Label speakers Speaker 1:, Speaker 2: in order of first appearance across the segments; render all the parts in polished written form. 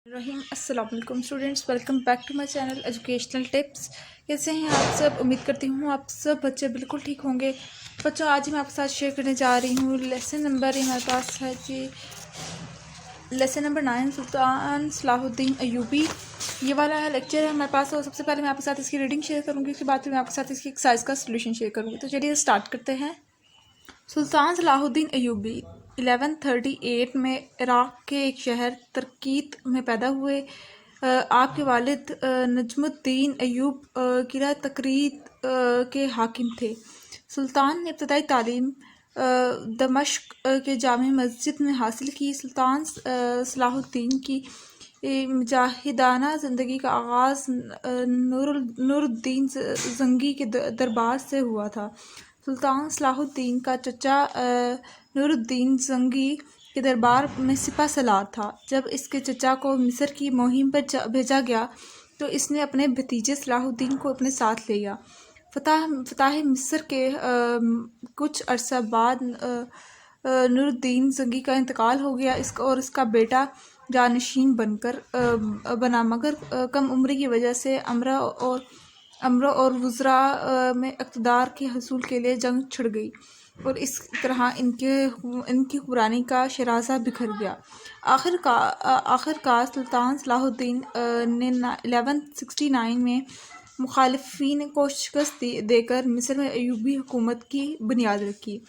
Speaker 1: रहीम अस्सलाम वालेकुम students, welcome back to my channel educational tips. कैसे हैं आप सब? उम्मीद करती हूँ आप सब बच्चे बिल्कुल ठीक होंगे। बच्चों, आज मैं आपके साथ शेयर करने जा रही हूँ लेसन नंबर, हमारे पास है जी लेसन नंबर 9, सुल्तान सलाहुद्दीन अय्यूबी। ये वाला लेक्चर है हमारे पास। और सबसे पहले मैं आपके साथ इसकी रीडिंग शेयर करूँगी, उसके बाद फिर मैं आपके साथ इसकी एक्सरसाइज का सोल्यूशन शेयर करूँगी। तो चलिए स्टार्ट करते हैं। सुल्तान सलाहुद्दीन अय्यूबी 1138 में इराक़ के एक शहर तरकीत में पैदा हुए। आपके वालिद नजमुद्दीन अय्यूब किला तकरीत के हाकिम थे। सुल्तान ने इब्तदाई तालीम दमश्क के जामे मस्जिद में हासिल की। सुल्तान सलाहुद्दीन की मुजाहिदाना ज़िंदगी का आगाज़ नूरुद्दीन ज़ंगी के दरबार से हुआ था। सुल्तान सलाहुद्दीन का चचा नूरुद्दीन ज़ंगी के दरबार में सिपह सलार था। जब इसके चचा को मिस्र की मुहिम पर भेजा गया तो इसने अपने भतीजे सलाहुद्दीन को अपने साथ ले गया। फतह मिस्र के कुछ अरसा बाद नूरुद्दीन ज़ंगी का इंतकाल हो गया। इसका बेटा जानशीन बना, मगर कम उम्री की वजह से अमरा और वज़रा में इक़्तिदार के हसूल के लिए जंग छिड़ गई और इस तरह इनकी हुक्मरानी का शराज़ा बिखर गया। आखिरकार सुल्तान सलाहुद्दीन ने 1169 में मुखालिफिन को शिकस्त देकर मिस्र में अय्यूबी हुकूमत की बुनियाद रखी।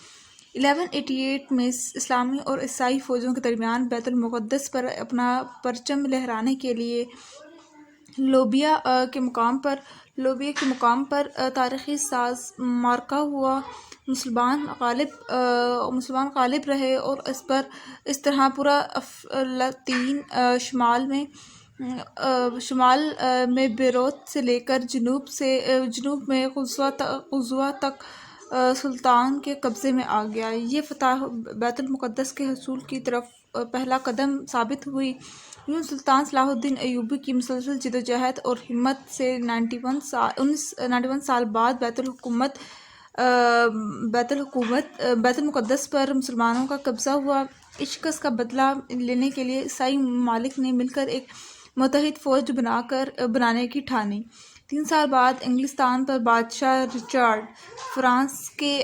Speaker 1: 1188 में इस्लामी और ईसाई फ़ौजों के दरमियान बैतुल मुक़द्दस पर अपना परचम लहराने के लिए लोबिया के मुकाम पर तारीख़ी साज़ मार्का हुआ। मुसलमान गालिब रहे और इस तरह पूरा फ़लस्तीन शुमाल में बेरूत से लेकर जुनूब में क़ुज़्वा तक सुल्तान के कब्ज़े में आ गया। ये फ़तह बैतुल मुक़द्दस के हसूल की तरफ पहला कदम साबित हुई। यूँ सुल्तान सलाहुद्दीन अय्यूबी की मुसलसल जिद्दोजहद और हिम्मत से 91 साल बाद बैतुल मुक़द्दस पर मुसलमानों का कब्ज़ा हुआ। इस शिकस्त का बदला लेने के लिए ईसाई ममालिक ने मिलकर एक मुत्तहिद फ़ौज बनाने की ठानी। 3 साल बाद इंग्लिस्तान पर बादशाह रिचर्ड, फ्रांस के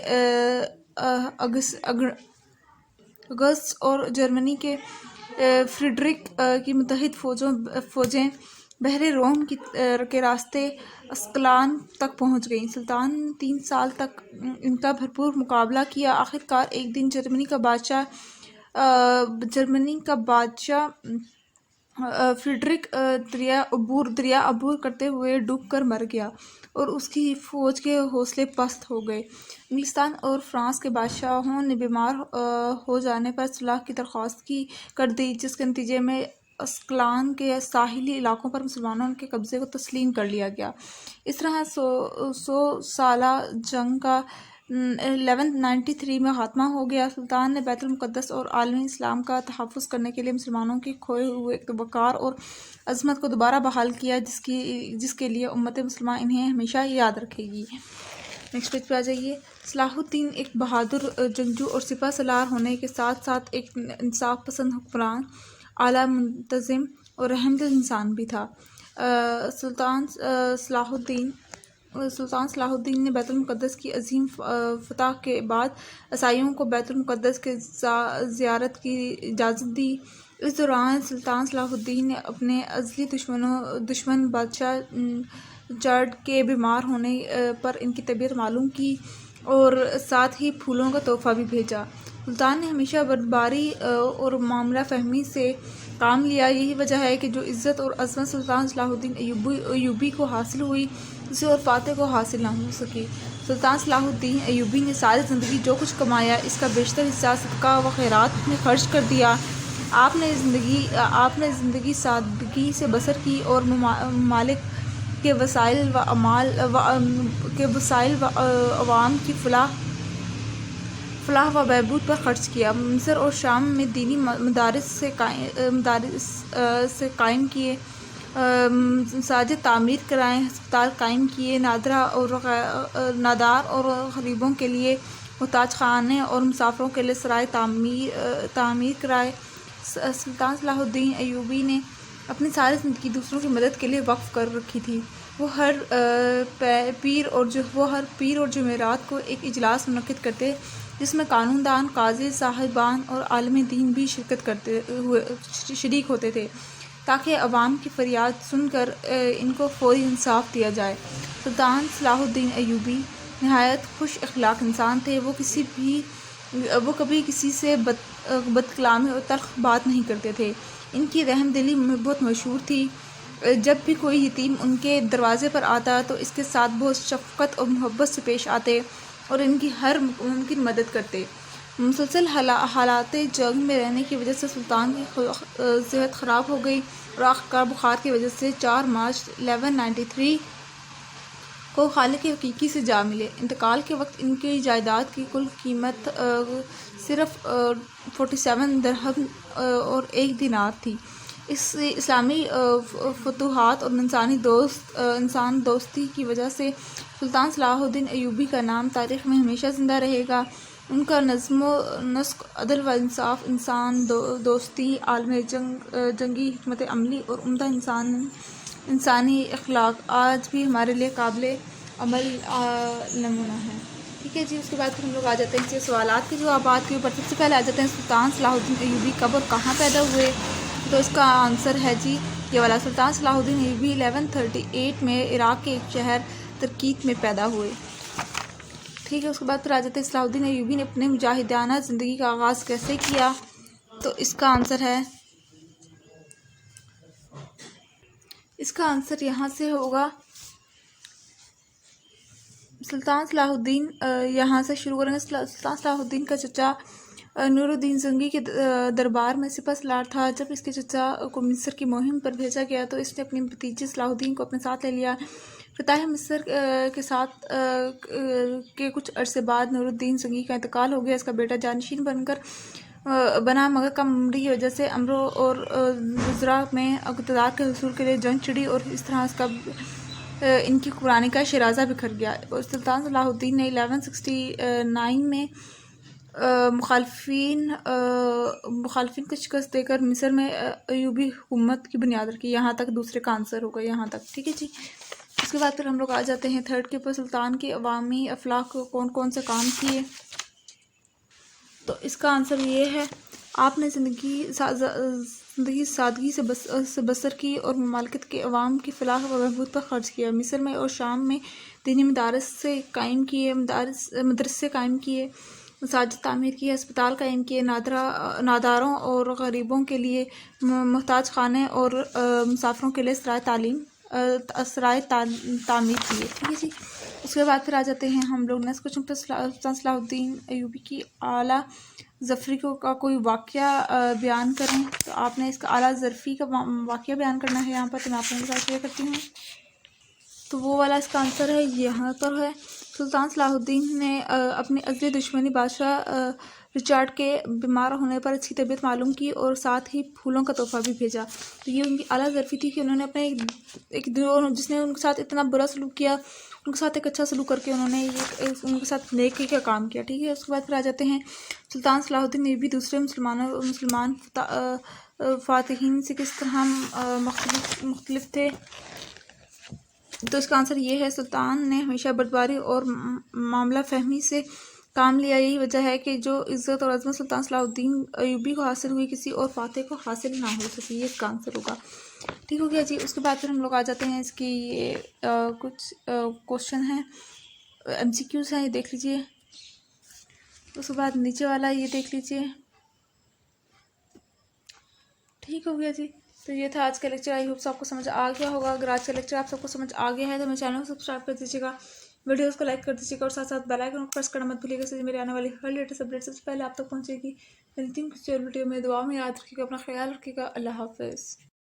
Speaker 1: अगस्त और जर्मनी के फ्रीडरिक की मुत्तहिद फ़ौजें बहरे रोम के रास्ते अस्कलान तक पहुंच गईं। सुल्तान ने 3 साल तक इनका भरपूर मुकाबला किया। आखिरकार एक दिन जर्मनी का बादशाह फ्रीडरिक दरिया अबूर करते हुए डूबकर मर गया और उसकी फ़ौज के हौसले पस्त हो गए। इंग्लिस्तान और फ्रांस के बादशाहों ने बीमार हो जाने पर सुलह की दरख्वास्त कर दी, जिसके नतीजे में अस्कलान के साहिली इलाकों पर मुसलमानों के कब्ज़े को तस्लीम कर लिया गया। इस तरह 100 साला जंग का 1193 में ख़ात्मा हो गया। सुल्तान ने बैतुल मुक़द्दस और आलमी इस्लाम का तहफ़्फ़ुज़ करने के लिए मुसलमानों के खोए हुए वक़ार और अज़मत को दोबारा बहाल किया, जिसके लिए उम्मत मुसलमान इन्हें हमेशा याद रखेगी। नेक्स्ट पेज पे आ जाइए। सलाहुद्दीन एक बहादुर जंगजू और सिपह सलार होने के साथ साथ एक इंसाफ पसंद हुक्मरान, आला मुंतज़िम और रहमदिल इंसान भी था। सुल्तान सलाहुद्दीन ने बैतुल मुक़द्दस की अज़ीम फ़तह के बाद ईसाइयों को बैतुल मुक़द्दस के ज़ियारत की इजाज़त दी। इस दौरान सुल्तान सलाहुद्दीन ने अपने अज़ली दुश्मन बादशाह रिचर्ड के बीमार होने पर इनकी तबीयत मालूम की और साथ ही फूलों का तोहफ़ा भी भेजा। सुल्तान ने हमेशा बर्बारी और मामला फ़हमी से काम लिया। यही वजह है कि जो इज़्ज़त और अज़मत सुल्तान सलाहुद्दीन अय्यूबी को हासिल हुई, किसी और फ़ातिह को हासिल ना हो सकी। सुल्तान सलाहुद्दीन अय्यूबी ने सारी ज़िंदगी जो कुछ कमाया, इसका बेशतर हिस्सा सदका व खैरात में खर्च कर दिया। आपने ज़िंदगी सादगी से बसर की और ममालिक के वसाइल व अवाम की फलाह व बहबूद पर ख़र्च किया। मिस्र और शाम में दीनी मदारिस से कायम किए, मसाजिद तामीर कराएँ, हस्पताल कायम किए, नादार और गरीबों के लिए मुहताज खाने और मुसाफिरों के लिए सराय तामीर कराए। सुल्तान सलाहुद्दीन अय्यूबी ने اپنی ساری زندگی دوسروں کی مدد کے لیے وقف کر رکھی تھی۔ وہ ہر پیر اور جمعرات کو ایک اجلاس منعقد کرتے جس میں قانون دان، قاضی صاحبان اور عالم دین بھی شریک ہوتے تھے تاکہ عوام کی فریاد سن کر ان کو فوری انصاف دیا جائے۔ سلطان صلاح الدین ایوبی نہایت خوش اخلاق انسان تھے۔ وہ کبھی کسی سے بد کلامی اور تلخ بات نہیں کرتے تھے۔ ان کی رحم دلی بہت مشہور تھی۔ جب بھی کوئی یتیم ان کے دروازے پر آتا تو اس کے ساتھ بہت شفقت اور محبت سے پیش آتے اور ان کی ہر ممکن مدد کرتے۔ مسلسل حالات جنگ میں رہنے کی وجہ سے سلطان کی صحت خراب ہو گئی اور آخرکار بخار کی وجہ سے 4 مارچ 1193 کو خالق حقیقی سے جا ملے۔ انتقال کے وقت ان کی جائیداد کی کل قیمت صرف 47 درہم اور 1 دینار تھی۔ اسلامی فتوحات اور انسان دوستی کی وجہ سے سلطان صلاح الدین ایوبی کا نام تاریخ میں ہمیشہ زندہ رہے گا۔ ان کا نظم و نسق، عدل و انصاف، انسان دوستی، عالم جنگی حکمت عملی اور عمدہ انسانی اخلاق آج بھی ہمارے لیے قابل عمل نمونہ ہے۔ ٹھیک ہے جی، اس کے بعد پھر ہم لوگ آ جاتے ہیں سوالات کے جوابات کے اوپر۔ سب سے پہلے آ جاتے ہیں سلطان صلاح الدین ایوبی کب اور کہاں پیدا ہوئے؟ تو اس کا آنسر ہے جی یہ والا، سلطان صلاح الدین ایوبی 1138 میں عراق کے ایک شہر ترکیت میں پیدا ہوئے۔ ٹھیک ہے، اس کے بعد پھر آ جاتے ہیں صلاح الدین ایوبی نے اپنے مجاہدانہ زندگی کا آغاز کیسے کیا؟ تو اس کا آنسر یہاں سے ہوگا، سلطان صلاح الدین یہاں سے شروع کریں گے۔ سلطان صلاح الدین کا چچا نور الدین زنگی کے دربار میں سپہ سالار تھا۔ جب اس کے چچا کو مصر کی مہم پر بھیجا گیا تو اس نے اپنے بھتیجے صلاح الدین کو اپنے ساتھ لے لیا۔ فتح مصر کے کچھ عرصے بعد نور الدین زنگی کا انتقال ہو گیا۔ اس کا بیٹا جانشین بنا مگر کم عمری کی وجہ سے امروں اور وزراء میں اقتدار کے حصول کے لیے جنگ چھڑی اور اس طرح ان کی حکمرانی کا شیرازہ بکھر گیا۔ سلطان صلاح الدین نے 1169 میں مخالفین کو شکست دے کر مصر میں ایوبی حکومت کی بنیاد رکھی۔ یہاں تک دوسرے کا آنسر ہوگا یہاں تک، ٹھیک ہے جی۔ اس کے بعد پھر ہم لوگ آ جاتے ہیں تھرڈ کے اوپر، سلطان کی عوامی افلاح کو کون کون سے کام کیے؟ تو اس کا آنسر یہ ہے، آپ نے زندگی سادگی سے بسر کی اور مملکت کے عوام کی فلاح و بہبود پر خرچ کیا۔ مصر میں اور شام میں دینی مدارسے قائم کیے، مساجد تعمیر کیے، ہسپتال قائم کیے، ناداروں اور غریبوں کے لیے محتاج خانے اور مسافروں کے لیے سرائے تعمیر کیے، ٹھیک ہے جی۔ اس کے بعد پھر آ جاتے ہیں ہم لوگ نیکسٹ کوشچن پر، سلطان صلاح الدین ایوبی کی اعلیٰ ظفری کا کوئی واقعہ بیان کریں۔ تو آپ نے اس کا اعلیٰ ظفری کا واقعہ بیان کرنا ہے یہاں پر، تو میں آپ کے ساتھ شیئر کرتی ہوں۔ تو وہ والا اس کا آنسر ہے یہاں پر ہے، سلطان صلاح الدین نے اپنی ازلی دشمنی بادشاہ رچارڈ کے بیمار ہونے پر اس کی طبیعت معلوم کی اور ساتھ ہی پھولوں کا تحفہ بھی بھیجا۔ تو یہ ان کی اعلیٰ ظفری تھی کہ انہوں نے اپنے جس نے ان کے ساتھ اتنا برا سلوک کیا، ان کے ساتھ ایک اچھا سلوک کر کے انہوں نے ان کے ساتھ نیکی کا کام کیا، ٹھیک ہے۔ اس کے بعد پھر آ جاتے ہیں سلطان صلاح الدین ایوبی دوسرے مسلمان فاتحین سے کس طرح مختلف تھے؟ تو اس کا آنسر یہ ہے، سلطان نے ہمیشہ بردباری اور معاملہ فہمی سے کام لیا۔ یہی وجہ ہے کہ جو عزت اور عظمت سلطان صلاح الدین ایوبی کو حاصل ہوئی کسی اور فاتح کو حاصل نہ ہو سکی، یہ اس کا آنسر ہوگا، ٹھیک ہو گیا جی۔ اس کے بعد پھر ہم لوگ آ جاتے ہیں اس کی یہ کچھ کوشچن ہیں، MCQs ہیں، یہ دیکھ لیجئے۔ اس کے بعد نیچے والا یہ دیکھ لیجئے، ٹھیک ہو گیا جی۔ تو یہ تھا آج کا لیکچر، آئی ہوپ آپ کو سمجھ آ گیا ہوگا۔ اگر آج کا لیکچر آپ سب کو سمجھ آ گیا ہے تو میرے چینل کو سبسکرائب کر دیجیے گا، ویڈیوز کو لائک کر دیجیے گا اور ساتھ ساتھ بیل آئیکن کو پریس کرنا مت بھولیے گا، اس سے میری آنے والی ہر لیٹسٹ اپڈیٹ سب سے پہلے آپ تک پہنچے گی۔ ملتی ہوں کسی اور ویڈیو میں، دعا میں یاد رکھیے گا، اپنا خیال رکھیے گا، اللہ حافظ۔